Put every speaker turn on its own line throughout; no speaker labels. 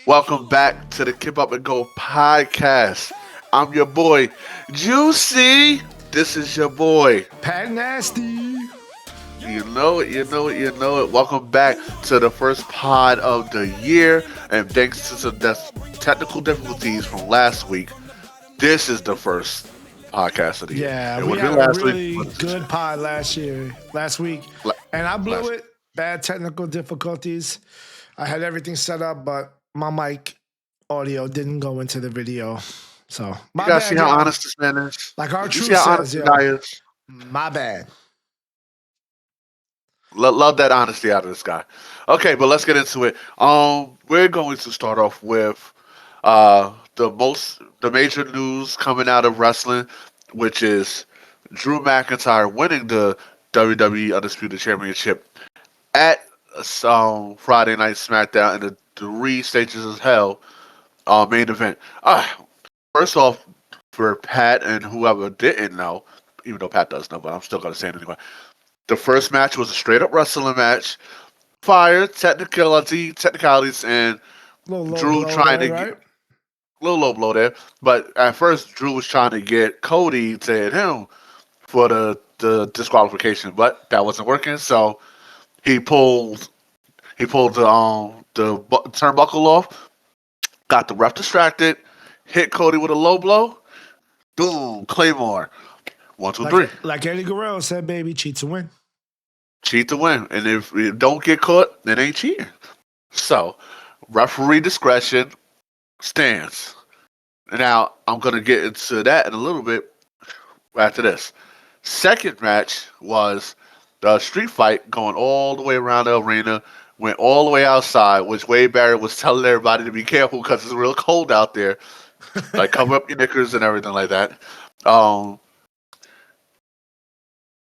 Welcome back to the Kip Up Go Podcast. I'm your boy, Juicy. This is your boy.
Pat Nasty.
You know it, you know it, you know it. Welcome back to the first pod of the year. And thanks to some technical difficulties from last week, this is the first podcast of the year.
Yeah,
It
we
would have
had
been
a
last week,
really
but it's
good pod last week,
la-
and I blew
last.
it. Bad technical difficulties. I had everything set up, but my mic audio didn't go into the video. So
You
my
guys see
bad,
how
y'all.
honest this man is?
Like our
You see
truth
how honest
says,
this
yo,
guy is?
my bad.
Love that honesty out of this guy. Okay, but let's get into it. We're going to start off with the major news coming out of wrestling, which is Drew McIntyre winning the WWE Undisputed Championship at Friday Night SmackDown in the Three Stages of Hell main event. First off, for Pat and whoever didn't know, even though Pat does know, but I'm still going to say it anyway. The first match was a straight up wrestling match. Fire, technicalities, and
Little low
Drew
blow
trying
there,
to get
right?
a little low blow there. But at first, Drew was trying to get Cody to hit him for the disqualification, but that wasn't working. So he pulled the turnbuckle off, got the ref distracted, hit Cody with a low blow. Boom, Claymore. One, two, three.
Like Eddie Guerrero said, baby, cheat to win.
Cheat to win. And if you don't get caught, it ain't cheating. So, referee discretion stands. Now, I'm going to get into that in a little bit after this. Second match was the street fight going all the way around the arena, went all the way outside, which Wade Barrett was telling everybody to be careful because it's real cold out there. Like, cover up your knickers and everything like that. Um,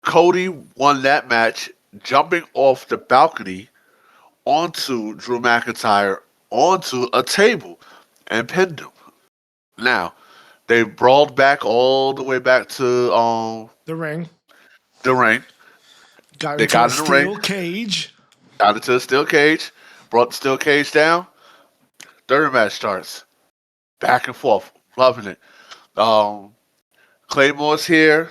Cody won that match jumping off the balcony onto Drew McIntyre onto a table and pinned him. Now, they brawled back all the way back to
The ring
the ring.
got
They
into a
got in the ring,
steel cage.
got into the steel cage, brought the steel cage down. Third match starts. Back and forth. Loving it. Um, Claymore's here.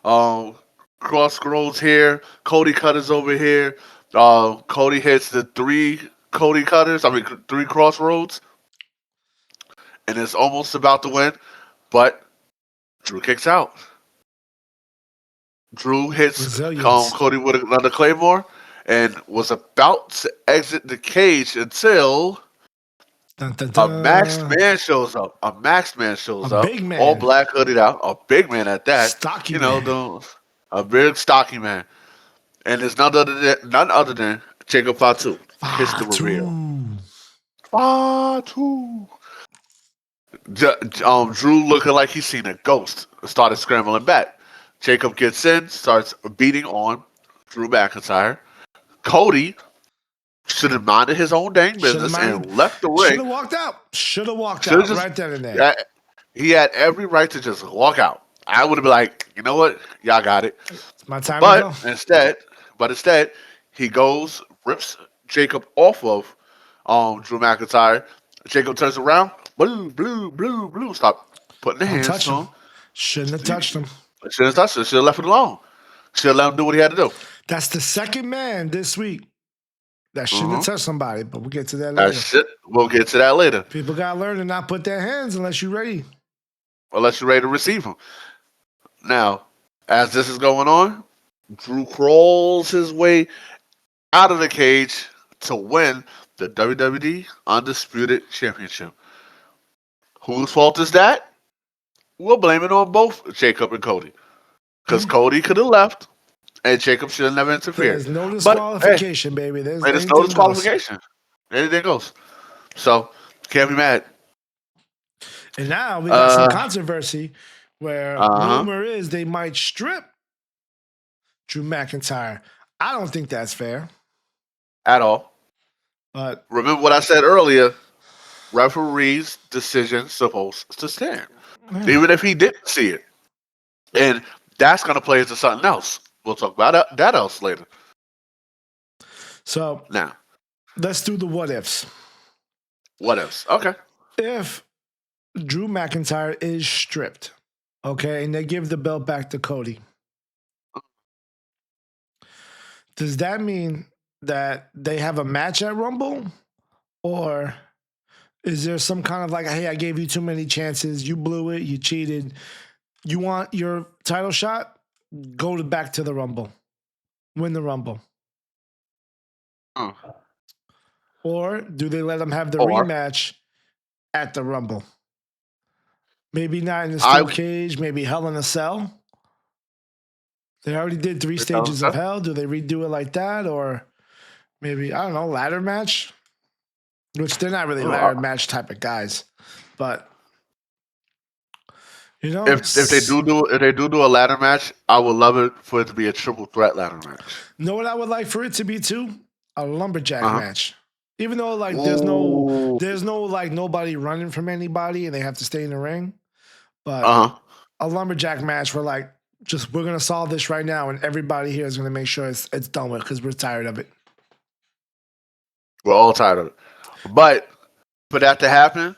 Um, Crossroads here. Cody Cutters over here. Cody hits the three Crossroads, and it's almost about to win, but Drew kicks out. Drew hits
Resilience.
Cody with another Claymore and was about to exit the cage until
Dun, dun,
a masked
dun.
man shows up. A masked man
A
shows up,
big
all
man.
black, hooded out. A big man at that.
Stocky
You know,
man.
a big, stocky man. And it's none other than Jacob Fatu. Hits the reveal.
Fatu.
Fatu. Drew looking like he's seen a ghost. Started scrambling back. Jacob gets in, starts beating on Drew McIntyre. Cody should have minded his own dang
Should have
business and
minded.
left the
Should
ring.
have walked out. Should have walked
Should have
out
just
right then and there.
yeah, he had every right to just walk out. I would have been like, you know what, y'all got it.
It's my time to
But
go.
instead, he goes, rips Jacob off of Drew McIntyre. Jacob turns around, blue, blue, blue, blue. Stop putting the
Don't
hands
touch
to
him.
him.
Shouldn't have touched him.
Shouldn't have touched it. Should have left it alone. Should have let him do what he had to do.
That's the second man this week that shouldn't have
Mm-hmm.
touched somebody, but we'll get to that
That
later.
shit. We'll get to that later.
People gotta learn to not put their hands unless you're ready.
Unless you're ready to receive him. Now, as this is going on, Drew crawls his way out of the cage to win the WWE Undisputed Championship. Whose fault is that? We'll blame it on both Jacob and Cody. Because Cody could have left and Jacob should have never interfered.
There's no
But hey,
disqualification, baby. There's
there's no
anything goes.
disqualification. Anything goes. So, can't be mad.
And now we got some
Uh
controversy where
huh.
rumor is they might strip Drew McIntyre. I don't think that's fair,
At all.
but
Remember what I said earlier. Referee's decision supposed to stand. Even if he didn't see it. And that's going to play into something else. We'll talk about that else later.
so
Now,
let's do the what ifs.
What else? Okay.
If Drew McIntyre is stripped, okay, and they give the belt back to Cody, does that mean that they have a match at Rumble? Or is there some kind of like, hey, I gave you too many chances, you blew it, you cheated, you want your title shot? Back to the Rumble, win the Rumble.
Hmm.
Or do they let them have the
Or
rematch at the Rumble? Maybe not in the
I
steel cage, maybe Hell in a Cell. They already did 3
Hell in a
stages of
Cell?
hell. Do they redo it like that? Or maybe, I don't know, ladder match? Which they're not really
Oh,
ladder match type of guys. But, you know,
if they do a ladder match, I would love it for it to be a triple threat ladder match.
know what I would like for it to be too? A lumberjack
Uh huh.
match. Even though like
Ooh.
there's no like nobody running from anybody and they have to stay in the ring. But
Uh huh.
a lumberjack match where like just we're gonna solve this right now and everybody here is gonna make sure it's done with because we're tired of it.
We're all tired of it. But for that to happen,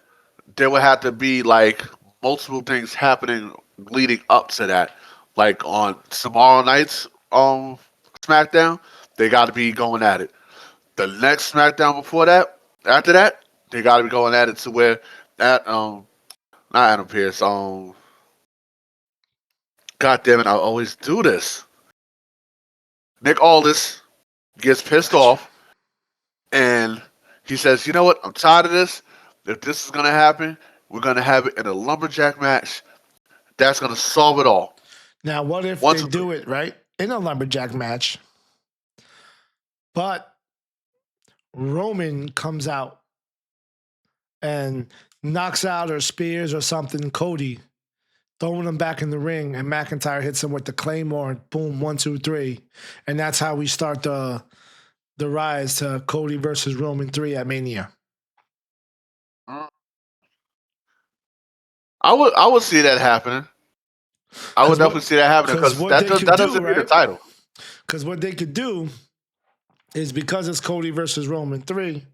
there would have to be like multiple things happening leading up to that. Like on tomorrow night's SmackDown, they got to be going at it. The next SmackDown before that, after that, they got to be going at it to where that not Adam Pierce God damn it, I always do this. Nick Aldis gets pissed off and he says, "You know what? I'm tired of this. If this is gonna happen, we're gonna have it in a lumberjack match. That's gonna solve it all.
Now, what if
One,
they
two, three.
do it right in a lumberjack match, but Roman comes out and knocks out or spears or something Cody, throwing him back in the ring, and McIntyre hits him with the Claymore. Boom, 1, 2, 3, and that's how we start the rise to Cody versus Roman 3 at Mania.
Mm. I would see that happening. I would
Because
definitely see that happening because
what they could
that
do,
doesn't need a
right?
title.
Because what they could do is because it's Cody versus Roman 3,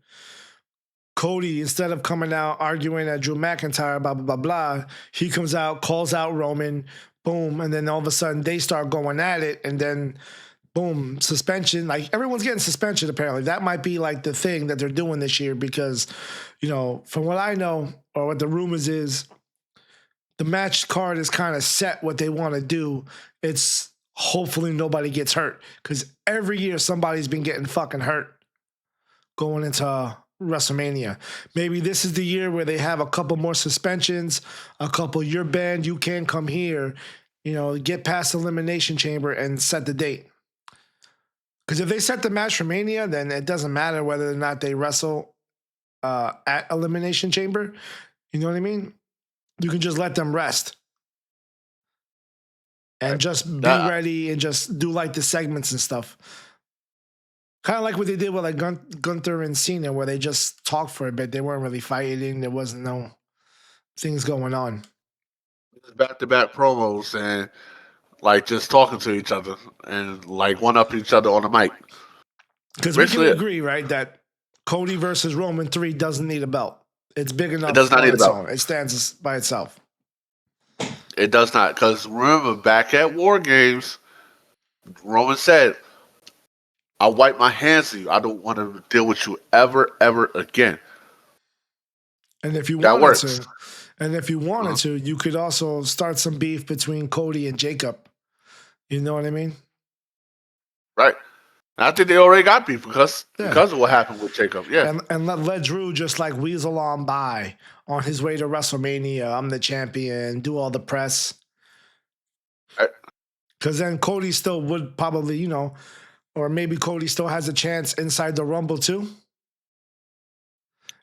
Cody, instead of coming out arguing at Drew McIntyre, blah, blah, blah, blah, he comes out, calls out Roman, boom, and then all of a sudden they start going at it, and then boom, suspension. Like everyone's getting suspension apparently. That might be like the thing that they're doing this year because, you know, from what I know or what the rumors is, the match card is kind of set what they want to do. It's hopefully nobody gets hurt because every year somebody's been getting fucking hurt going into WrestleMania. Maybe this is the year where they have a couple more suspensions, a couple, you're banned, you can't come here, you know, get past Elimination Chamber and set the date. Because if they set the match for Mania, then it doesn't matter whether or not they wrestle at Elimination Chamber. You know what I mean? You can just let them rest and
Right.
just be
That
ready and just do like the segments and stuff. Kind of like what they did with like Gunther and Cena, where they just talked for a bit. They weren't really fighting. There wasn't no things going on.
back to back promos and like just talking to each other and like one up each other on the mic.
Because we can
Basically,
agree, right, that Cody versus Roman 3 doesn't need a belt. It's big
it does
enough
not
on
need a
its
belt.
own. It stands by itself.
It does not because remember back at War Games, Roman said, "I wipe my hands of you. I don't want to deal with you ever again."
And if you
That
wanted
works.
to, and if you wanted
Uh-huh.
to, you could also start some beef between Cody and Jacob. You know what I mean?
Right. And I think they already got beef
Yeah.
because of what happened with Jacob. Yeah.
And let Drew just like weasel on by on his way to WrestleMania. I'm the champion. Do all the press.
Right.
Because then Cody still would probably, you know, or maybe Cody still has a chance inside the Rumble too.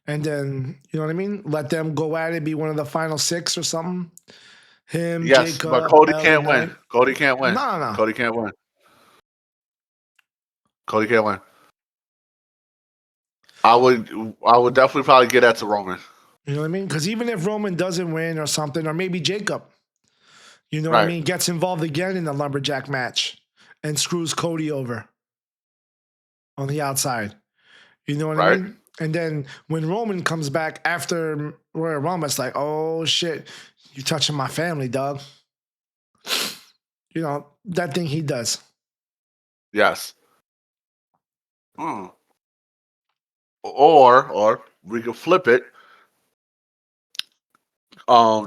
And then, you know what I mean? Let them go at it, be one of the final 6 or something. Him,
Yes, but
Jacob,
Cody
LA
can't win.
Knight.
Cody can't win.
No, no, no.
Cody can't win. Cody can't win. I would definitely probably get that to Roman.
You know what I mean? Because even if Roman doesn't win or something, or maybe Jacob, you know what I
Right.
mean, gets involved again in the lumberjack match and screws Cody over on the outside. You know what I
Right.
mean? And then when Roman comes back after Royal Rumble, it's like, oh shit, you touching my family, dog. You know, that thing he does.
Yes. Hmm. Or we could flip it.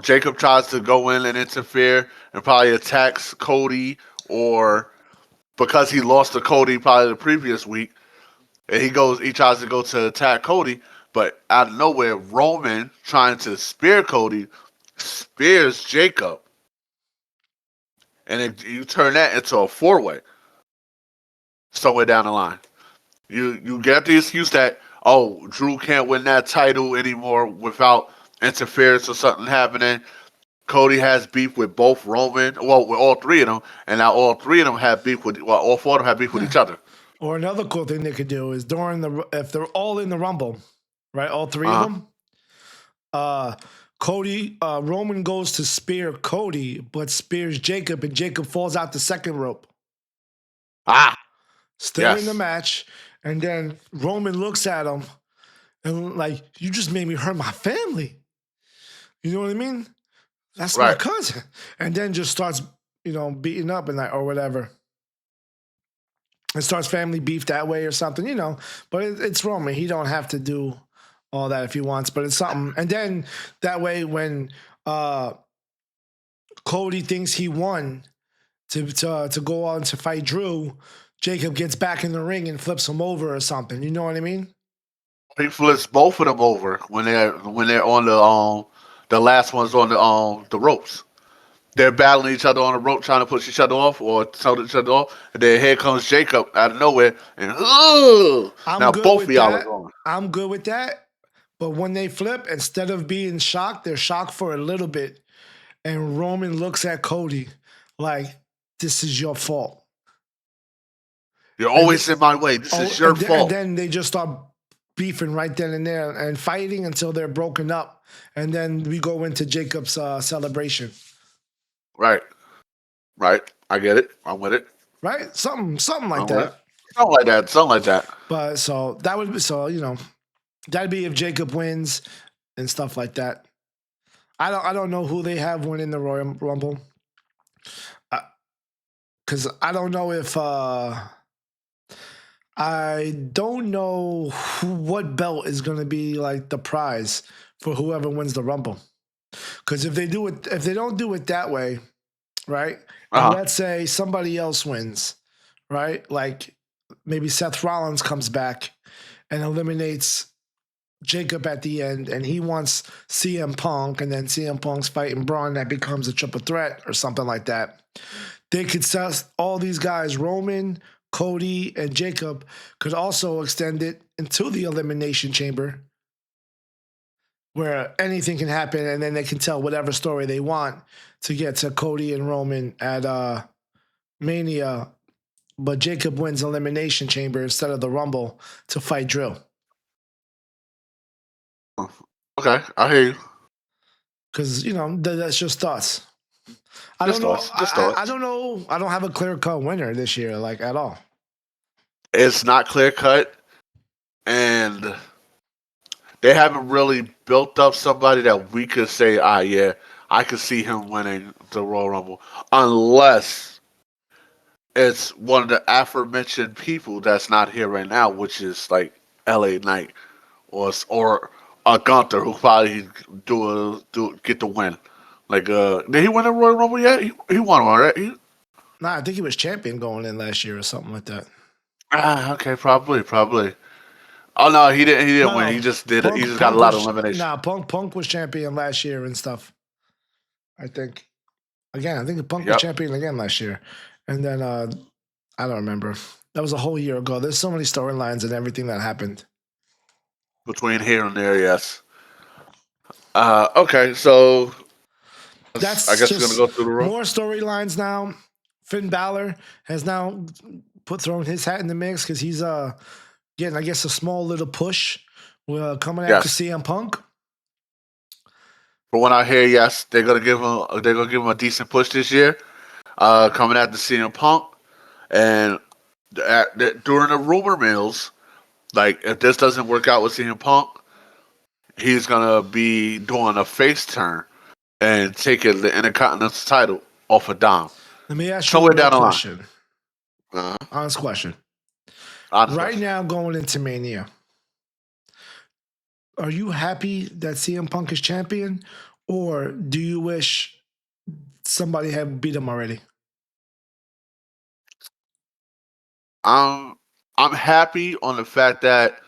Jacob tries to go in and interfere and probably attacks Cody, or because he lost to Cody probably the previous week, and he tries to go to attack Cody, but out of nowhere, Roman trying to spear Cody spears Jacob, and you turn that into a 4-way somewhere down the line. You get the excuse that, oh, Drew can't win that title anymore without interference or something happening. Cody has beef with both Roman, well, with all three of them, and now all three of them have beef with, well, all four of them have beef with each other.
Or another cool thing they could do is during if they're all in the Rumble, right? All three of
Uh huh.
them. Uh, Roman goes to spear Cody, but spears Jacob, and Jacob falls out the second rope.
Ah,
Still in the
yes,
match, and then Roman looks at him and like, you just made me hurt my family. You know what I mean? That's my
right.
cousin. And then just starts, beating up and or whatever. It starts family beef that way or something, But it's Roman. He don't have to do all that if he wants, but it's something. And then that way, when Cody thinks he won to go on to fight Drew, Jacob gets back in the ring and flips him over or something. You know what I mean?
He flips both of them over when they're on the last one's on the ropes. They're battling each other on the rope, trying to push each other off or tell each other off. And then here comes Jacob out of nowhere, and
I'm
now
good
both of
with
y'all are
that.
gone.
I'm good with that. But when they flip, instead of being shocked, they're shocked for a little bit. And Roman looks at Cody like, this is your fault.
You're
And
always in my way. This is your
and
fault.
then they just start beefing right then and there and fighting until they're broken up. And then we go into Jacob's celebration.
Right, right. I get it. I'm with it.
Right? Something like
I'm with it.
that.
Something like that. Something like that.
But so that would be that'd be if Jacob wins and stuff like that. I don't know who they have winning the Royal Rumble. Because I don't know if I don't know what belt is going to be like the prize for whoever wins the Rumble. Because if they don't do it that way, right? And
Uh huh.
let's say somebody else wins, right? Like maybe Seth Rollins comes back and eliminates Jacob at the end, and he wants CM Punk, and then CM Punk's fighting Braun, that becomes a triple threat or something like that. They could set all these guys, Roman, Cody, and Jacob, could also extend it into the Elimination Chamber where anything can happen, and then they can tell whatever story they want to get to Cody and Roman at Mania. But Jacob wins Elimination Chamber instead of the Rumble to fight Drew.
Okay, I hear you.
Because, that's just thoughts. I don't
Just
know.
thoughts. Just thoughts.
I don't know. I don't have a clear cut winner this year, like at all.
It's not clear cut, and they haven't really built up somebody that we could say, ah, yeah, I could see him winning the Royal Rumble, unless it's one of the aforementioned people that's not here right now, which is like L.A. Knight or a Gunther who probably get the win. Like, did he win the Royal Rumble yet? He won one, right?
Nah, I think he was champion going in last year or something like that.
Okay, probably. Oh no, he didn't. He didn't
No,
win.
no.
He just did it. He just got a
Punk
lot of
was
elimination.
Punk was champion last year and stuff. I think. Again, I think Punk was
Yep.
champion again last year, and then I don't remember. That was a whole year ago. There's so many storylines and everything that happened.
Between here and there, yes. Okay, so I
That's
guess we're gonna
just
go through the room.
more storylines now. Finn Balor has now thrown his hat in the mix because he's getting, I guess, a small little push coming after
Yes.
CM Punk.
But when I hear yes, they're gonna give him a decent push this year. Coming at the CM Punk, and during the rumor mills, Like if this doesn't work out with CM Punk, he's gonna be doing a face turn and taking the Intercontinental title off of Dom
Let me ask you a
somewhere
real
down the line.
question.
Uh,
Honest question.
honest
Right
question.
now, going into Mania, are you happy that CM Punk is champion, or do you wish somebody had beat him already?
I'm happy on the fact that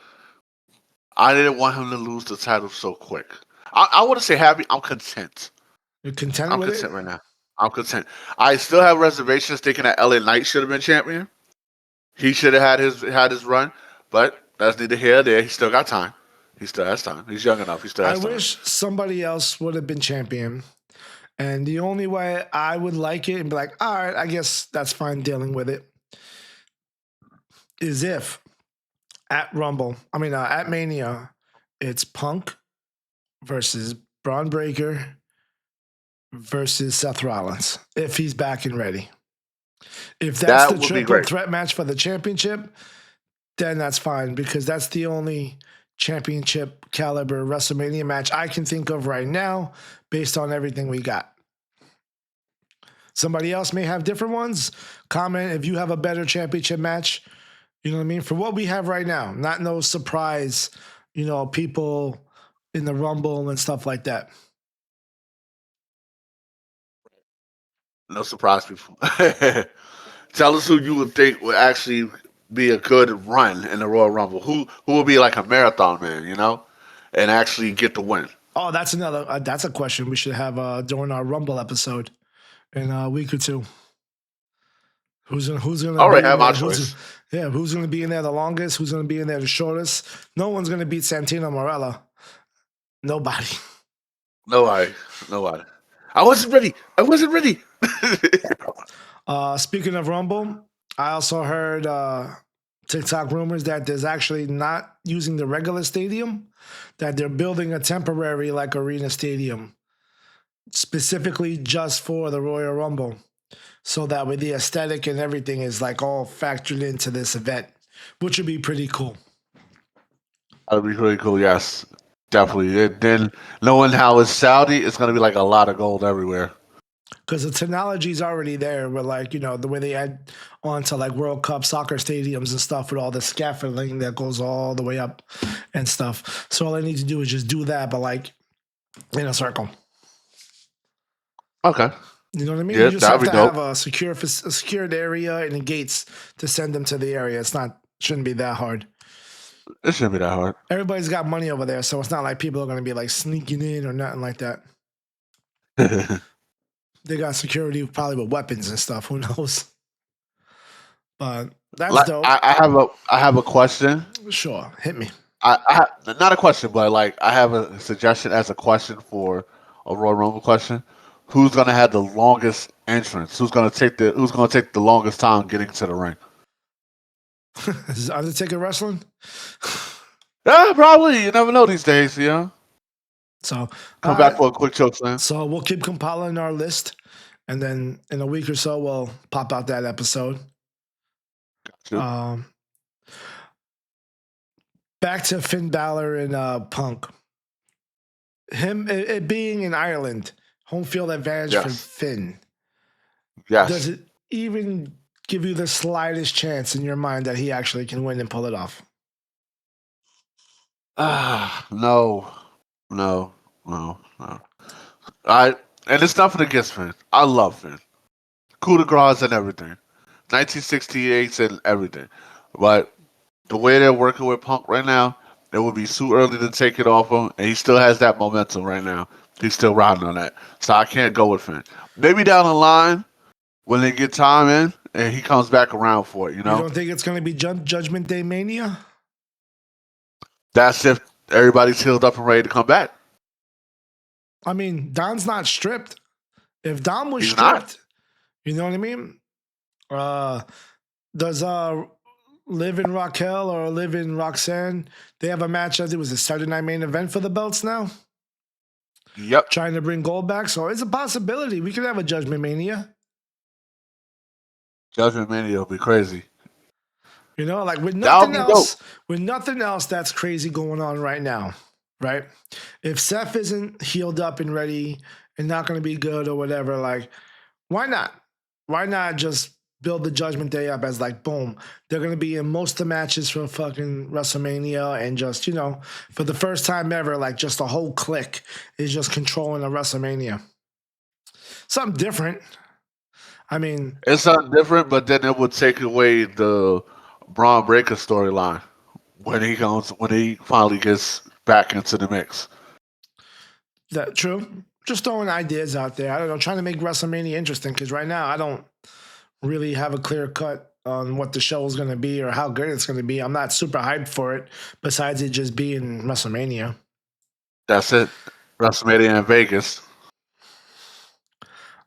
I didn't want him to lose the title so quick. I wouldn't say happy. I'm content.
You're content
I'm
with it?
content right now. I'm content. I still have reservations thinking that LA Knight should have been champion. He should have had his run, but that's neither here nor there. He still got time. He still has time. He's young enough. He still
I
has time.
wish somebody else would have been champion. And the only way I would like it and be like, all right, I guess that's fine dealing with it, is if at at Mania, it's Punk versus Braun Breaker versus Seth Rollins, if he's back and ready. If that's the
That would be
triple
great.
threat match for the championship, then that's fine because that's the only championship caliber WrestleMania match I can think of right now based on everything we got. Somebody else may have different ones. Comment if you have a better championship match. You know what I mean? For what we have right now, not no surprise, people in the Rumble and stuff like that.
No surprise people. Tell us who you would think would actually be a good run in the Royal Rumble. Who would be like a marathon man, and actually get the win.
Oh, that's that's a question we should have during our Rumble episode in a week or two. Who's gonna
I
be
already
in
have my
there?
choice.
Who's gonna be in there the longest? Who's gonna be in there the shortest? No one's gonna beat Santino Marella. Nobody.
Nobody. Nobody. I wasn't ready. I wasn't ready.
Speaking of Rumble, I also heard TikTok rumors that there's actually not using the regular stadium, that they're building a temporary like arena stadium specifically just for the Royal Rumble. So that way the aesthetic and everything is like all factored into this event, which would be pretty cool.
That'd be really cool. Yes, definitely. Then knowing how it's Saudi, it's gonna be like a lot of gold everywhere.
Because the technology is already there with the way they add onto like World Cup soccer stadiums and stuff with all the scaffolding that goes all the way up and stuff. So all I need to do is just do that, but like in a circle.
Okay.
You know what I mean?
Yeah,
You just
that'd
have
be
to
dope.
have a secured area and the gates to send them to the area. Shouldn't be that hard.
It shouldn't be that hard.
Everybody's got money over there, so it's not like people are going to be like sneaking in or nothing like that. They got security probably with weapons and stuff. Who knows? But that's dope.
I have a question.
Sure, hit me.
Not a question, but like I have a suggestion as a question for a Royal Rumble question. Who's gonna have the longest entrance? Who's gonna take the longest time getting to the ring?
Is Undertaker wrestling?
Yeah, probably. You never know these days,
So
Come back for a quick choke slam.
So we'll keep compiling our list, and then in a week or so we'll pop out that episode.
Gotcha.
Back to Finn Balor and Punk. It being in Ireland, home field advantage for Finn.
Yes.
Does it even give you the slightest chance in your mind that he actually can win and pull it off?
No. And it's nothing against Finn. I love Finn. Coup de grace and everything. 1968 and everything. But the way they're working with Punk right now, it would be too early to take it off him, and he still has that momentum right now. He's still riding on that. So I can't go with Finn. Maybe down the line, when they get time in, and he comes back around for it,
You don't think it's going to be Judgment Day Mania?
That's if everybody's healed up and ready to come back.
I mean, Don's not stripped. If Don was
He's
stripped,
not.
you know what I mean? Does Liv and Raquel or Liv and Roxanne, they have a match as it was a Saturday Night Main Event for the belts now?
Yep.
Trying to bring gold back. So it's a possibility. We could have a Judgment Mania.
Judgment Mania will be crazy.
Like
That would be dope.
with nothing else that's crazy going on right now, right? If Seth isn't healed up and ready and not going to be good or whatever, like, why not? Why not just build the Judgment Day up as like, boom, they're going to be in most of the matches for fucking WrestleMania and just, for the first time ever, like just a whole clique is just controlling a WrestleMania. Something different. I mean,
It's something different, but then it would take away the Braun Breaker storyline when he finally gets back into the mix.
that true. Just throwing ideas out there. I don't know, trying to make WrestleMania interesting because right now I don't really have a clear cut on what the show is going to be or how good it's going to be. I'm not super hyped for it, besides it just being WrestleMania.
That's it. WrestleMania in Vegas.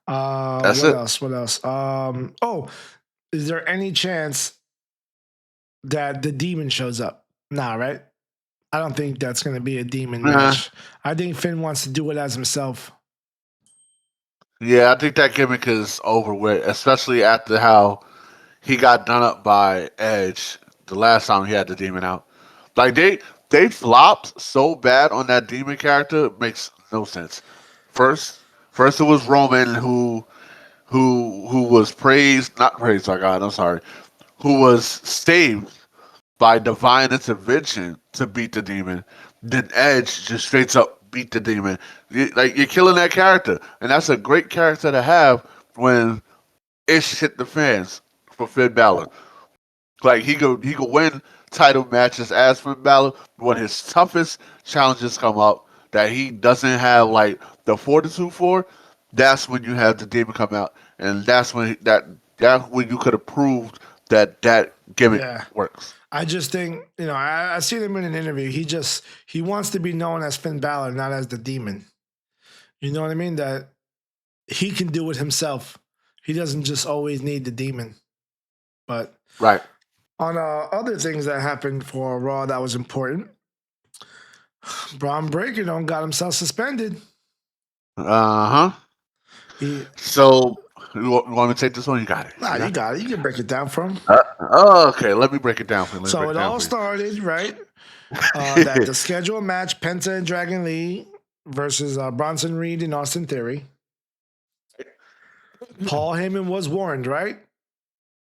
That's
What
it.
else? What else? Is there any chance that the demon shows up? Nah, right? I don't think that's going to be a demon
Uh,
match. I think Finn wants to do it as himself.
yeah, I think that gimmick is over with, especially after how he got done up by Edge the last time he had the demon out. Like they flopped so bad on that demon character, it makes no sense. First first it was Roman who was praised, not praised by God, I'm sorry, who was saved by divine intervention to beat the demon. Then Edge just straight up beat the demon. You're killing that character, and that's a great character to have when ish hit the fans for Finn Balor. Like he could win title matches as Finn Balor when his toughest challenges come up that he doesn't have like the fortitude for. That's when you have the demon come out, and that's when you could have proved that gimmick
Yeah.
works.
I just think, I seen him in an interview. He wants to be known as Finn Balor, not as the demon. You know what I mean? That he can do it himself. He doesn't just always need the demon. But
Right.
on other things that happened for Raw that was important, Braun Breaker got himself suspended.
Uh huh.
He,
So you want me to take this one? You got it.
nah,
You
you
got it.
got it. You can break it down for him.
Okay, let me break it down for you. Let me
So
break
it
it down
all
for you.
started, right? That the scheduled match, Penta and Dragon Lee versus Bronson Reed and Austin Theory. Paul Heyman was warned, right?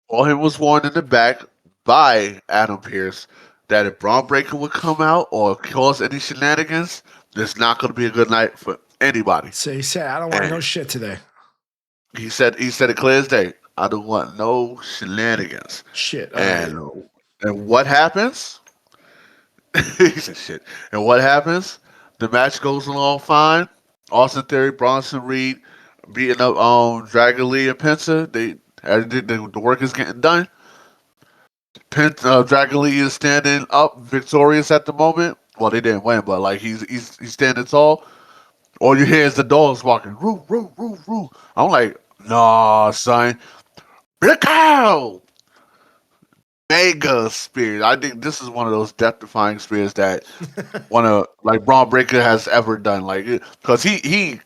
All him was warned in the back by Adam Pierce that if Braun Breaker would come out or cause any shenanigans, there's not going to be a good night for anybody.
So he said, I don't want
And
no shit today.
he said it clear as day. I don't want no shenanigans.
Shit, all right.
And what happens? He said shit. And what happens? The match goes along fine. Austin Theory, Bronson Reed beating up Dragon Lee and Penta. The work is getting done. Dragon Lee is standing up, victorious at the moment. Well, they didn't win, but like he's standing tall. All you hear is the dogs walking, roo roo roo roo. I'm like, nah, son, the cow. Mega spear. I think this is one of those death-defying spears that one of like Braun Breaker has ever done. Like, because he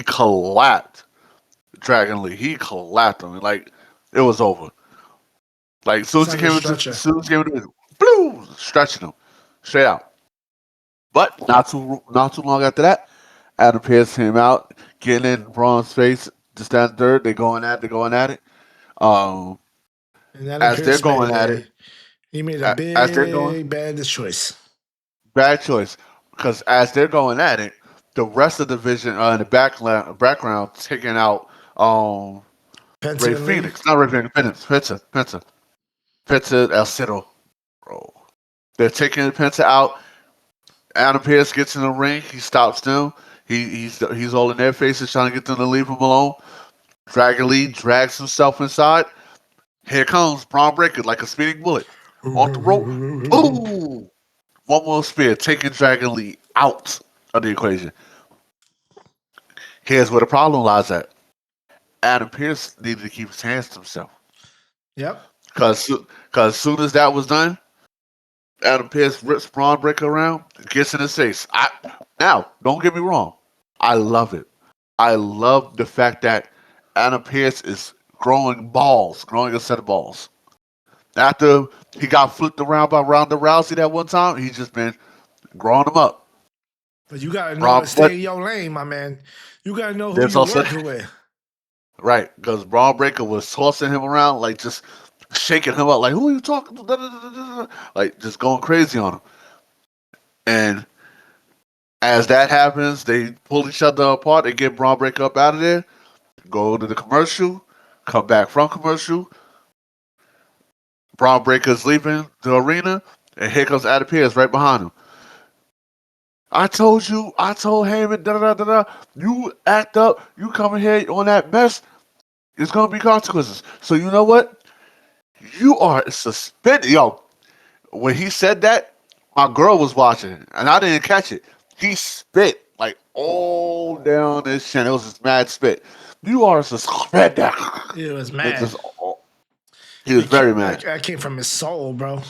collapsed Dragon Lee. He collapsed him. Like, it was over. Like, as soon
It's
as he
on the
came into,
stretcher.
as soon as he came into, blue, stretching him straight out. But not too long after that, Adam Pearce came out, getting in Braun's face to stand third. They're going at it. Um,
And Adam
as they're
Pierce made
going at it,
he made a
as they're going,
big bad choice.
bad choice. Because as they're going at it, the rest of the division in the background taking out
Penta
Ray
and Lee.
Phoenix, not Ray Phoenix, Penta El Cero, bro. They're taking Penta out. Adam Pearce gets in the ring. He stops them. He's all in their faces trying to get them to leave him alone. Dragon Lee drags himself inside. Here comes Braun Breaker like a speeding bullet. Off the rope. Boom! One more spear, taking Dragon Lee out of the equation. Here's where the problem lies at. Adam Pearce needed to keep his hands to himself.
Yep.
Because as soon as that was done, Adam Pearce rips Braun Breaker around, gets in his face. Now, don't get me wrong. I love it. I love the fact that Adam Pearce is growing balls, growing a set of balls. After he got flipped around by Ronda Rousey that one time, he's just been growing him up.
But you gotta know to
Braun,
stay
but
in your lane, my man. You gotta know who
there's
you're
also
working with.
right because Braun Breaker was tossing him around like just shaking him up like who are you talking to? Da, da, da, da, da. Like just going crazy on him. And as that happens, they pull each other apart. They get Braun Breaker up out of there, go to the commercial, come back from commercial. Braun Breaker's leaving the arena, and here comes Adam Pearce right behind him. I told you, I told Heyman, da da da da. You act up, you come in here on that mess. It's gonna be consequences. So you know what? You are suspended. Yo, when he said that, my girl was watching, and I didn't catch it. He spit like all down his chin. It was just mad spit. You are suspended.
He was
It's
mad.
just, he was very
That,
mad.
that came from his soul, bro.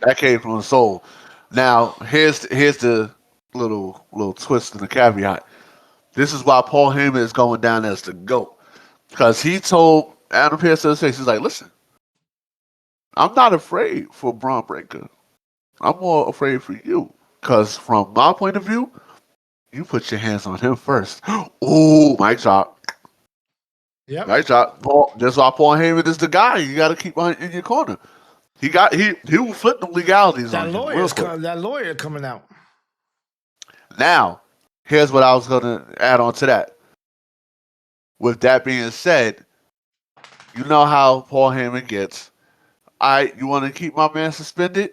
That came from the soul. Now here's the little twist and the caveat. This is why Paul Heyman is going down as the GOAT. Because he told Adam Pearce to his face, he's like, listen, I'm not afraid for Braun Breaker. I'm more afraid for you. Because from my point of view, you put your hands on him first. Ooh, mic drop.
Yep.
Mic drop. Paul, that's why Paul Heyman is the guy you got to keep in your corner. He will flip the legalities on you real quick.
That lawyer coming out.
Now, here's what I was going to add on to that. With that being said, you know how Paul Heyman gets. You want to keep my man suspended?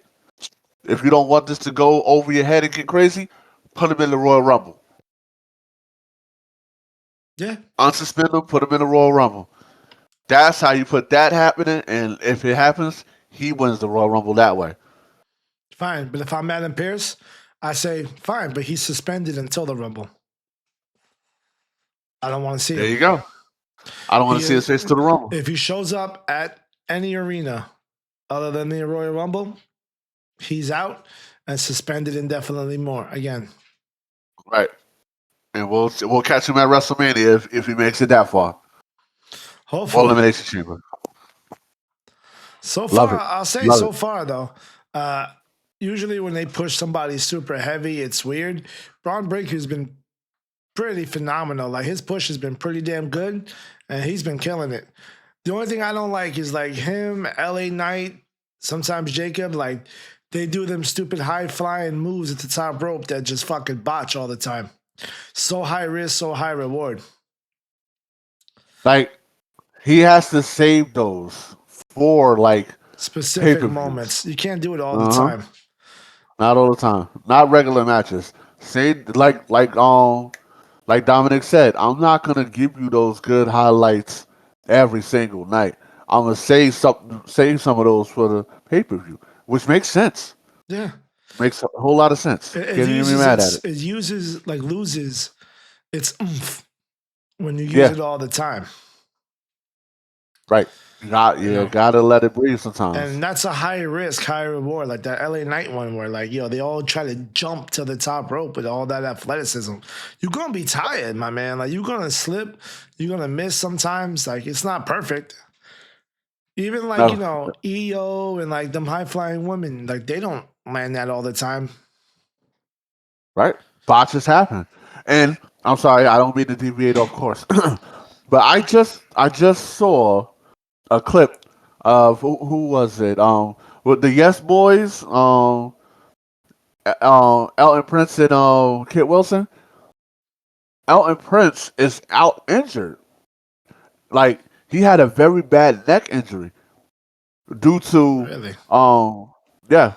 If you don't want this to go over your head and get crazy, put him in the Royal Rumble.
Yeah.
Unsuspend him, put him in the Royal Rumble. That's how you put that happening, and if it happens, he wins the Royal Rumble that way.
Fine. But if I'm Adam Pearce, I say, fine, but he's suspended until the Rumble. I don't want to see
There
him.
you go. I don't want to see his face to the Rumble.
If he shows up at any arena other than the Royal Rumble, he's out and suspended indefinitely more. Again.
Right. And we'll catch him at WrestleMania if he makes it that far.
Hopefully.
Or Elimination Chamber.
So
Love
far,
it.
I'll say
Love
so
it.
far though. Usually when they push somebody super heavy, it's weird. Braun Breaker's been pretty phenomenal. Like his push has been pretty damn good, and he's been killing it. The only thing I don't like is like him, LA Knight, sometimes Jacob, like they do them stupid high flying moves at the top rope that just fucking botch all the time. So high risk, so high reward.
Like, he has to save those for, like,
Specific
pay-per-views.
moments. You can't do it all the time.
Not all the time. Not regular matches. Say like Dominic said, I'm not gonna give you those good highlights every single night. I'm gonna save some of those for the pay per view, which makes sense.
Yeah.
Makes a whole lot of sense. Can't even be mad at it.
It uses like loses its oomph when you use
Yeah.
it all the time.
Right. Gotta let it breathe sometimes.
And that's a high risk, high reward, like that LA Knight one where like, they all try to jump to the top rope with all that athleticism. You're gonna be tired, my man. Like you're gonna slip, you're gonna miss sometimes. Like it's not perfect. Even like, EO and like them high flying women, like they don't land that all the time.
Right? Botches happen. And I'm sorry, I don't mean to deviate off course. But I just saw a clip of who was it? With the Yes Boys, Elton Prince and Kit Wilson. Elton Prince is out injured. Like he had a very bad neck injury due to
Really?
yeah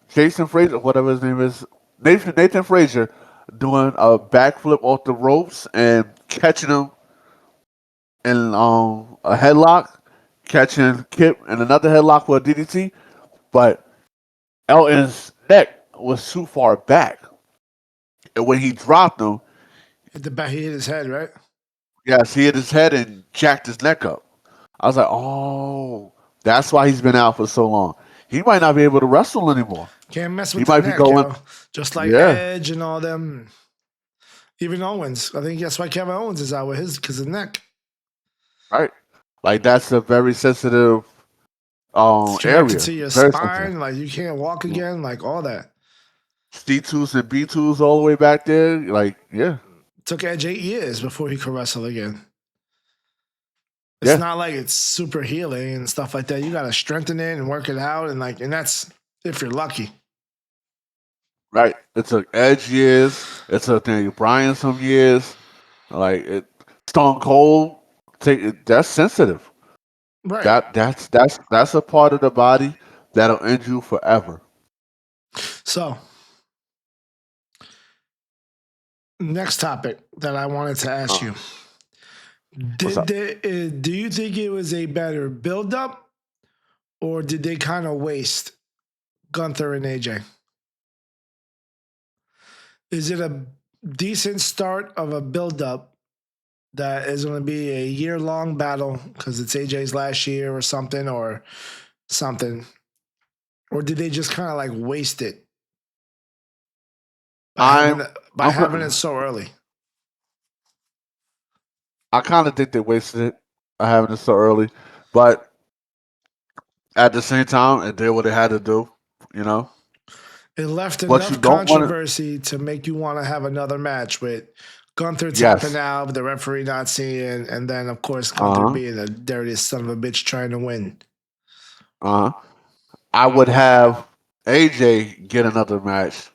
Jason Frazier, whatever his name is, Nathan Frazier, doing a backflip off the ropes and catching him in a headlock, catching Kip in another headlock for a DDT, but Elton's neck was too far back, and when he dropped him,
Hit the back, he hit his head, right?
yes, he hit his head and jacked his neck up. I was like, oh, that's why he's been out for so long. He might not be able to wrestle anymore.
Can't mess
He
with the
might be
neck,
going,
Just like
yeah,
Edge and all them. Even Owens. I think that's why Kevin Owens is out with his because of the neck.
right. Like that's a very sensitive
It's connected
area.
to your
Very sensitive.
spine. Like you can't walk again. Like all that.
C2s and B2s all the way back there. Like, yeah.
Took Edge 8 years before he could wrestle again. It's
Yeah.
not like it's super healing and stuff like that. You got to strengthen it and work it out, and that's if you're lucky.
Right. It took Edge years. It took Daniel Bryan some years. Like it Stone Cold that's sensitive.
Right.
That's a part of the body that'll end you forever.
So, next topic that I wanted to ask you.
What's up?
Do you think it was a better build up or did they kind of waste Gunther and AJ? Is it a decent start of a build up that is going to be a year-long battle because it's AJ's last year or something? Or did they just kind of like waste it by having it so early?
I kind of think they wasted it by having it so early, but at the same time, it did what it had to do. You know,
It left
what you
enough
don't want to.
controversy to make you want to have another match with Gunther tapping
Yes.
out, the referee not seeing, and then of course Gunther
Uh huh.
being the dirtiest son of a bitch trying to win.
Uh huh. I would have AJ get another match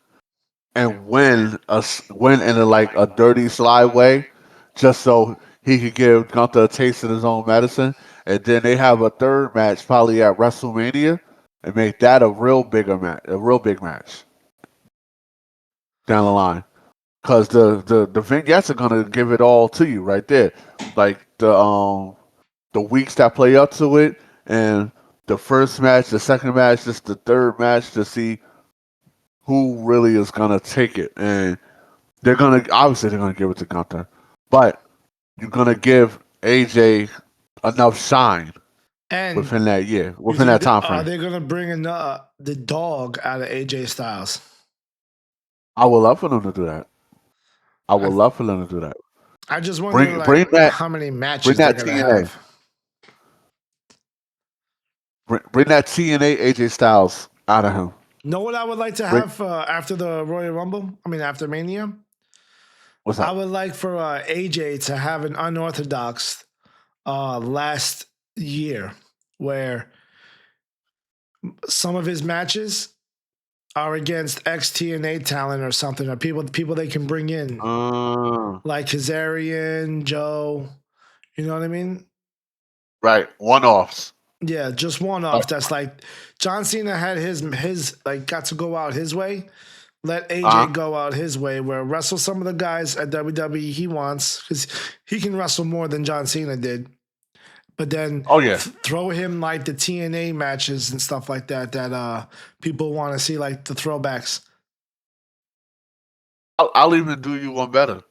and win in like a dirty slide way, just so he could give Gunther a taste of his own medicine, and then they have a third match probably at WrestleMania and make that a real big match down the line. Because the vignettes are gonna give it all to you right there, like the weeks that play up to it, and the first match, the second match, just the third match to see who really is gonna take it, and they're gonna give it to Gunther, but you're gonna give AJ enough shine
And
within that year,
you
within that
think
time
are
frame.
they gonna bring in the dog out of AJ Styles?
I would love for them to do that. I would
I
love for them to do that.
I just wonder
Bring bring
like
that
how many
bring
matches they're
that
gonna
TNA.
have.
Bring that TNA AJ Styles out of him.
Know what I would like to
Bring
have after the Royal Rumble? I mean after Mania?
what's
I
up?
would like for AJ to have an unorthodox last year where some of his matches are against ex TNA talent or something, or people they can bring in, like Kazarian, Joe. You know what I mean?
Right, one offs.
Yeah, just one
Like,
off. That's like John Cena had his like got to go out his way. Let AJ
uh
go out his way, where wrestle some of the guys at WWE he wants because he can wrestle more than John Cena did. But then
oh yeah,
throw him like the TNA matches and stuff like that that people want to see, like the throwbacks.
I'll even do you one better.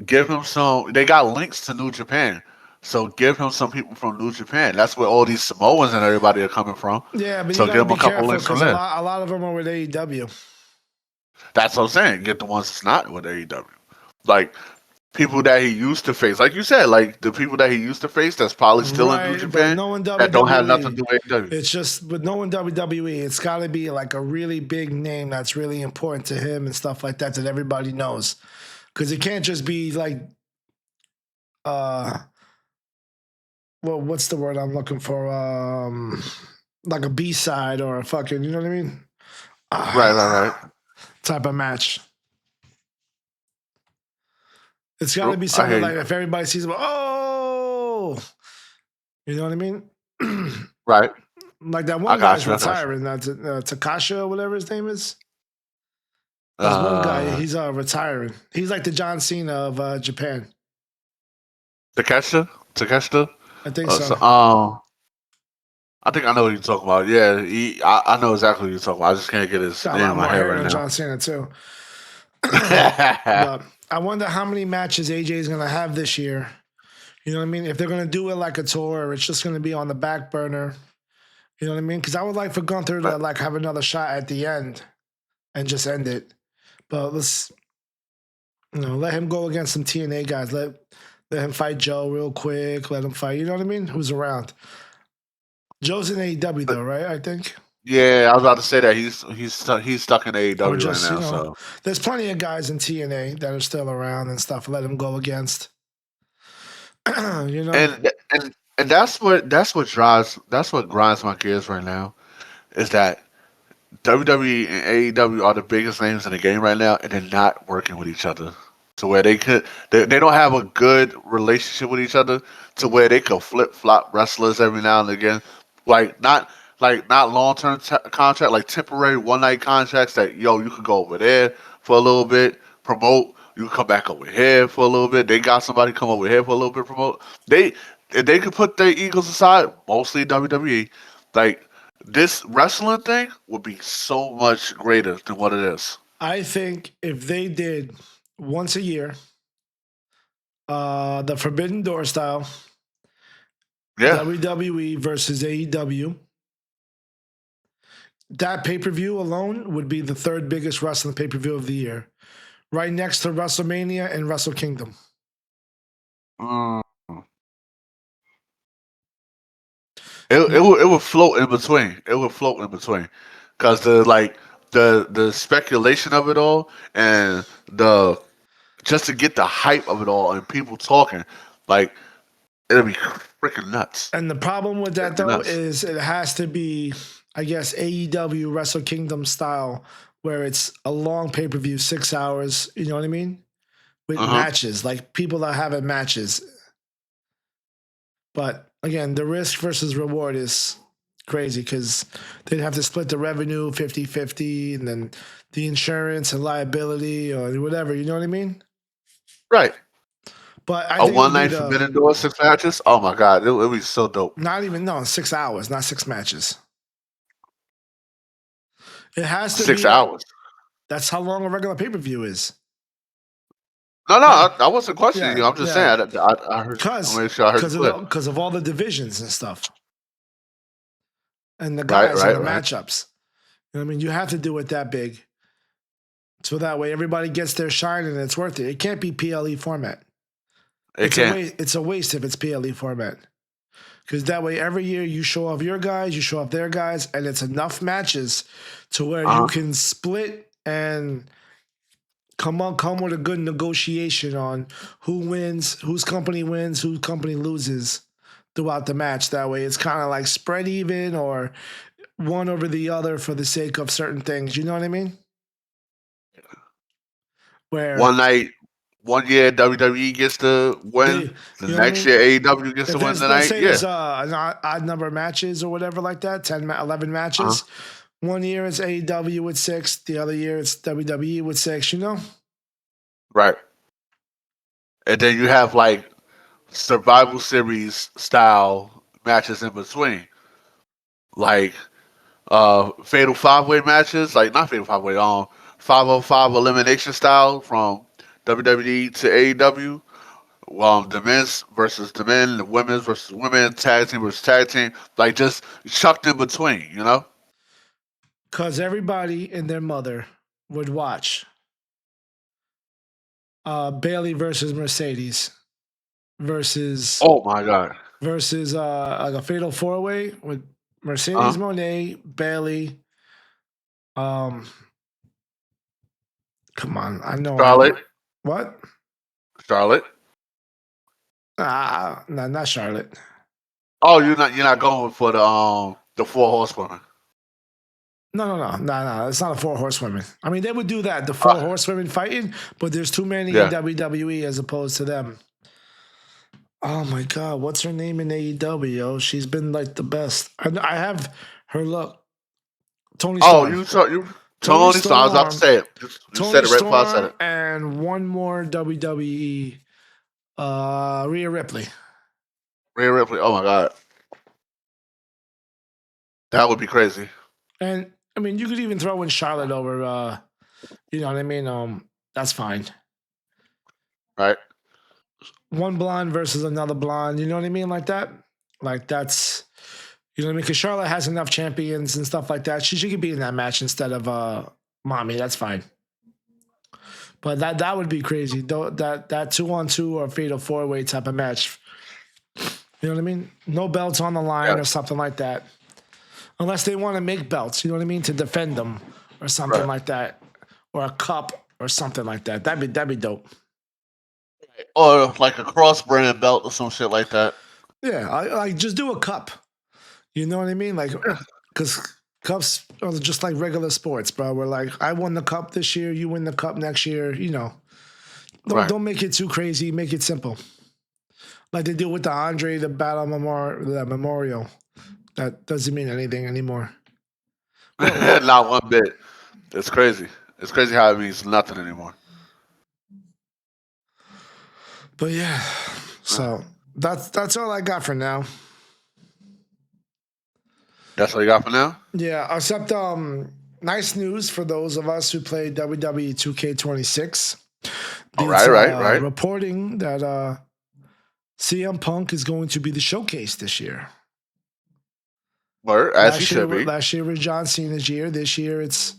Give him some. They got links to New Japan, so give him some people from New Japan. That's where all these Samoans and everybody are coming from.
Yeah, but you
So
got
give
to
him
be
a couple
careful
links from
because
there.
a lot of them are with AEW.
That's what I'm saying. Get the ones that's not with AEW, like people that he used to face. Like you said, like the people that he used to face that's probably still in New
Right, but
Japan
knowing
that don't have nothing to
WWE,
do with AEW.
it's just with knowing WWE, it's got to be like a really big name that's really important to him and stuff like that that everybody knows. Because it can't just be like, well, what's the word I'm looking for? Like a B side or a fucking, you know what I mean?
Right.
Type of match. It's got to
True.
be
I hear
something like
you.
if everybody sees him, oh, you know what I mean?
Right.
Like that
I
one
got
guy's
you. I got you.
retiring. Takasha or whatever his name is. There's one guy.
Uh,
He's retiring. He's like the John Cena of Japan.
Takeshita.
I think so.
I think I know what you're talking about. Yeah, I know exactly what you're talking about. I just can't get his
Got a
name
lot
in my
more
head
hair
right
than
now.
John Cena too. But I wonder how many matches AJ is gonna have this year. You know what I mean? If they're gonna do it like a tour, or it's just gonna be on the back burner. You know what I mean? Because I would like for Gunther to like have another shot at the end and just end it. But let's let him go against some TNA guys. Let him fight Joe real quick. Let him fight. You know what I mean? Who's around? Joe's in AEW though, right? I think.
Yeah, I was about to say that he's stuck in
Or
AEW right
just,
now. So
there's plenty of guys in TNA that are still around and stuff. Let him go against. you know?
and that's what grinds my gears right now is that WWE and AEW are the biggest names in the game right now, and they're not working with each other to where they don't have a good relationship with each other to where they could flip flop wrestlers every now and again, like not long term contract, like temporary one night contracts that you could go over there for a little bit, promote. You can come back over here for a little bit. They got somebody come over here for a little bit, promote. If they could put their egos aside, mostly WWE. Like this wrestling thing would be so much greater than what it is.
I think if they did once a year, the Forbidden Door style,
Yeah.
WWE versus AEW, that pay per view alone would be the third biggest wrestling pay per view of the year, right next to WrestleMania and Wrestle Kingdom.
Mm. It would float in between. It would float in between, cause the speculation of it all and the just to get the hype of it all and people talking, like it'll be freaking nuts.
And the problem with
It'll
that
be
though
nuts.
is it has to be, I guess, AEW Wrestle Kingdom style, where it's a long pay per view, 6 hours. You know what I mean? With
Uh huh.
matches, like people that having matches. But again, the risk versus reward is crazy because they'd have to split the revenue 50-50 and then the insurance and liability or whatever. You know what I mean?
Right.
But I
A
think it
one
would be
night Forbidden Door 6 matches. Oh my god, it'll be so dope.
not even, no, 6 hours, not six matches. It has to
Six
be like,
hours.
that's how long a regular pay per view is.
No,
Like,
I wasn't questioning
yeah,
you. I'm just
yeah.
saying. I heard. I
Because
made sure I heard you clear.
of all the divisions and stuff and the
Right,
guys and the
right, right.
matchups. You know what I mean? You have to do it that big. So that way everybody gets their shine and it's worth it. It can't be PLE format.
It can't.
It's a waste if it's PLE format. Because that way every year you show off your guys, you show off their guys, and it's enough matches to where
Uh
you
huh.
can split and come with a good negotiation on who wins, whose company wins, whose company loses throughout the match. That way it's kind of like spread even or one over the other for the sake of certain things. You know what I mean? Where
One night, one year WWE gets to
they,
win.
you
The
know what I
next
mean?
year AEW gets to
If
win
there's,
the
let's
night.
say
Yeah.
there's an odd number of matches or whatever like that, 10, 11
Uh
matches.
huh.
One year it's AEW with 6, the other year it's WWE with 6, you know?
Right. And then you have like survival series style matches in between, like fatal 5 way matches, like not fatal 5 way, 505 elimination style from WWE to AEW. The men's versus the men, the women's versus women, tag team versus tag team, like just chucked in between, you know?
Because everybody and their mother would watch Bailey versus Mercedes versus
Oh my god.
like a fatal 4-way with
Uh
Mercedes
huh.
Monet, Bailey. Um, come on, I know I
Charlotte,
what?
Charlotte.
No, not Charlotte.
Oh, you're not going for the four horsewomen.
No. It's not a four horsewomen. I mean, they would do that, the four
Uh,
horsewomen fighting, but there's too many in
yeah.
WWE as opposed to them. Oh my God, what's her name in AEW? Yo? She's been like the best. I have her look. Tony
Oh,
Storm.
you
Tony
Tony. So I was about to
Storm.
say it. You
Tony
said it right before I said
Storm
it.
and one more WWE. Rhea Ripley.
Rhea Ripley. Oh my god, that would be crazy,
And I mean, you could even throw in Charlotte over. You know what I mean? That's fine.
right?
One blonde versus another blonde. You know what I mean? Like that. Like that's. You know what I mean? Because Charlotte has enough champions and stuff like that. She could be in that match instead of mommy. That's fine. But that would be crazy. That 2-on-2 or fatal 4-way type of match. You know what I mean? No belts on the line or
Yes.
something like that. Unless they want to make belts, you know what I mean, to defend them or something
Right.
like that, or a cup or something like that. That'd be dope.
Or like a cross brand belt or some shit like that.
Yeah, I just do a cup. You know what I mean? Like, because cups are just like regular sports, bro. We're like, I won the cup this year, you win the cup next year. You know,
Right.
don't make it too crazy. Make it simple, like they do with the Andre the Battle Memorial. That doesn't mean anything anymore.
Not one bit. It's crazy. It's crazy how it means nothing anymore.
But yeah, so that's all I got for now.
That's all you got for now?
Yeah, except nice news for those of us who play WWE 2K26.
All
There's
right.
reporting that CM Punk is going to be the showcase this year.
Word, as he should be.
Last year was John Cena's year. This year it's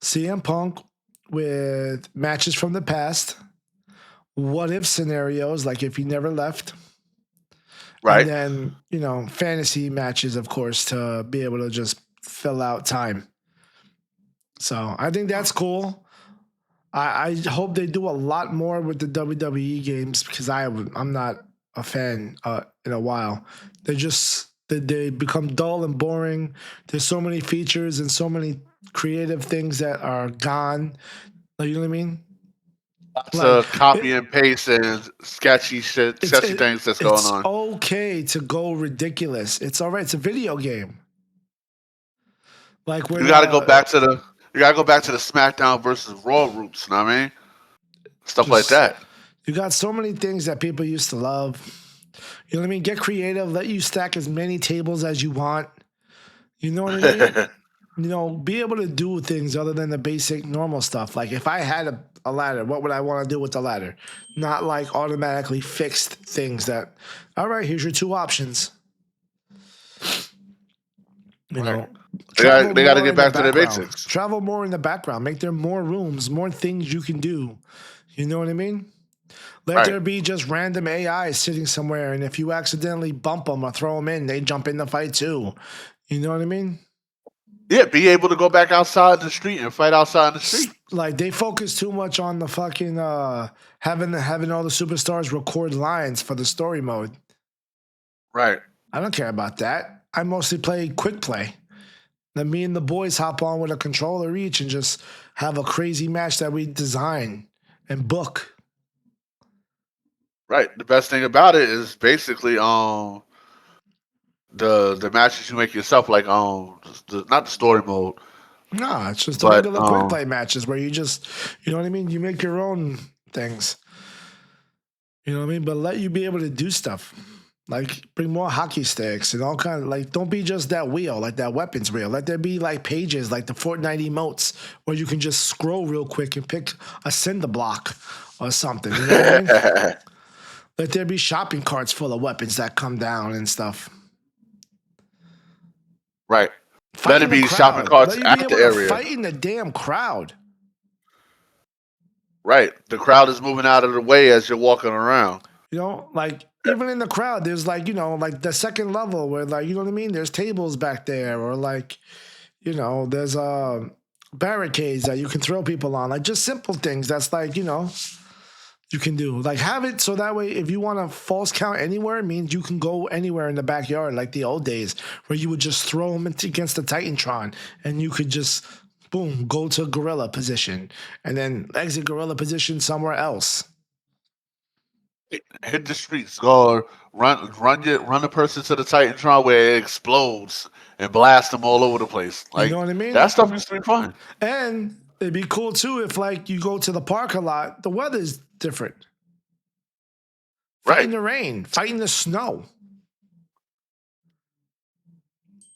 CM Punk with matches from the past, what if scenarios, like if he never left.
Right.
And then, fantasy matches, of course, to be able to just fill out time. So I think that's cool. I hope they do a lot more with the WWE games because I'm not a fan in a while. They become dull and boring. There's so many features and so many creative things that are gone. Like, you know what I mean?
Lots of copy and paste and sketchy things that's going
It's
on.
okay to go ridiculous. It's all right. It's a video game. Like when
You gotta go back to the SmackDown versus Raw roots, you know what I mean? Stuff like that.
You got so many things that people used to love. You know what I mean? Get creative. Let you stack as many tables as you want. You know what I mean? Be able to do things other than the basic normal stuff. Like if I had a ladder, what would I want to do with the ladder? Not like automatically fixed things that, all right, here's your two options. You know,
they got to get back to the basics.
Travel more in the background. Make there more rooms, more things you can do. You know what I mean? Let there be just random AI sitting somewhere, and if you accidentally bump them or throw them in, they jump in the fight too. You know what I mean?
Yeah, be able to go back outside the street and fight outside the street.
Like they focus too much on the fucking having all the superstars record lines for the story mode.
Right.
I don't care about that. I mostly play quick play. Then me and the boys hop on with a controller each and just have a crazy match that we design and book.
Right. The best thing about it is basically the matches you make yourself, like not the story mode.
No, it's just the regular quick play matches where you just, you know what I mean? You make your own things. You know what I mean? But let you be able to do stuff. Like bring more hockey sticks and all kinds of, like, don't be just that wheel, like that weapons wheel. Let there be like pages like the Fortnite emotes where you can just scroll real quick and pick a cinder block or something. You know what I mean? Let there be shopping carts full of weapons that come down and stuff.
Right. Let it be shopping carts at the area.
Fight in the damn crowd.
Right. The crowd is moving out of the way as you're walking around.
Like even in the crowd, there's like, like the second level where like, you know what I mean? There's tables back there or like, there's barricades that you can throw people on. Like just simple things that's like, you can do. Like have it so that way if you want to false count anywhere, it means you can go anywhere in the backyard like the old days where you would just throw them against the Titantron and you could just, boom, go to gorilla position and then exit gorilla position somewhere else.
Hit the streets, go run the person to the Titantron where it explodes and blast them all over the place. Like,
you know what I mean?
That stuff used to be fun.
And it'd be cool too if like you go to the park a lot, the weather's different. Fighting the rain, fighting the snow.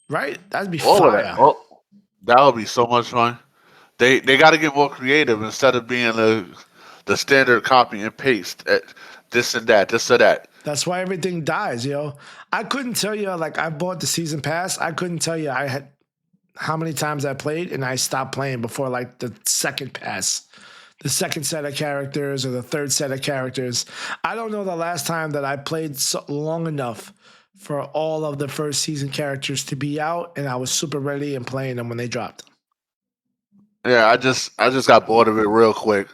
Right? That'd be
all
fire.
Of that. That would be so much fun. They got to get more creative instead of being the standard copy and paste. This and that, this or that.
That's why everything dies, yo. I couldn't tell you, like, I bought the season pass. I couldn't tell you I had how many times I played, and I stopped playing before, like, the second pass. the second set of characters or the third set of characters. I don't know the last time that I played long enough for all of the first season characters to be out, and I was super ready and playing them when they dropped.
Yeah, I just got bored of it real quick.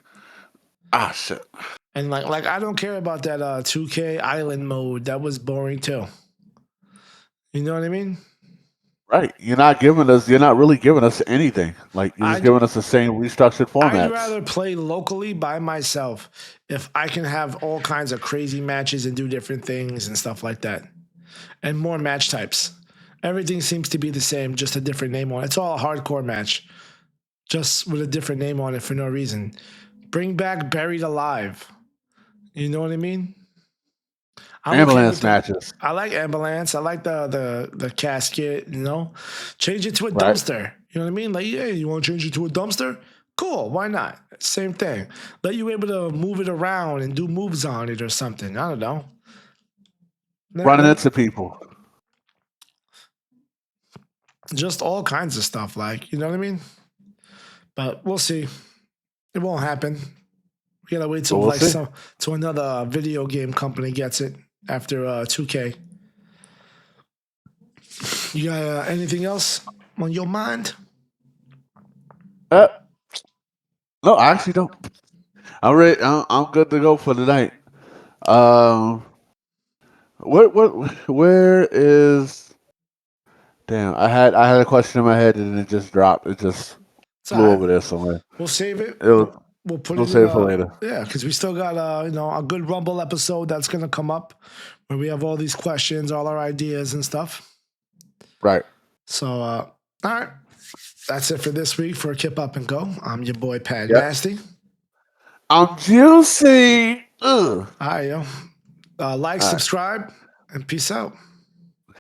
Ah, shit.
And like I don't care about that 2K island mode. That was boring too. You know what I mean?
Right. You're not really giving us anything. Like, you're just giving us the same restructured formats.
I'd rather play locally by myself if I can have all kinds of crazy matches and do different things and stuff like that. And more match types. Everything seems to be the same, just a different name on it. It's all a hardcore match, just with a different name on it for no reason. Bring back Buried Alive. You know what I mean?
Ambulance matches.
I like ambulance. I like the casket, you know. Change it to a dumpster. You know what I mean? Like, yeah, you want to change it to a dumpster? Cool, why not? Same thing. Let you able to move it around and do moves on it or something. I don't know.
Running into people.
Just all kinds of stuff, like, you know what I mean? But we'll see. It won't happen. We gotta wait till till another video game company gets it after 2K. You got anything else on your mind?
No, I actually don't. I'm ready. I'm good to go for tonight. Where is? Damn, I had a question in my head and it just dropped. It just flew over there somewhere.
We'll save it.
We'll save it for later.
Yeah, because we still got a good Rumble episode that's gonna come up where we have all these questions, all our ideas and stuff.
Right.
So, all right, that's it for this week for Kip Up and Go. I'm your boy Pat Nasty.
I'm Juicy.
All right, yo. Like, subscribe, and peace out.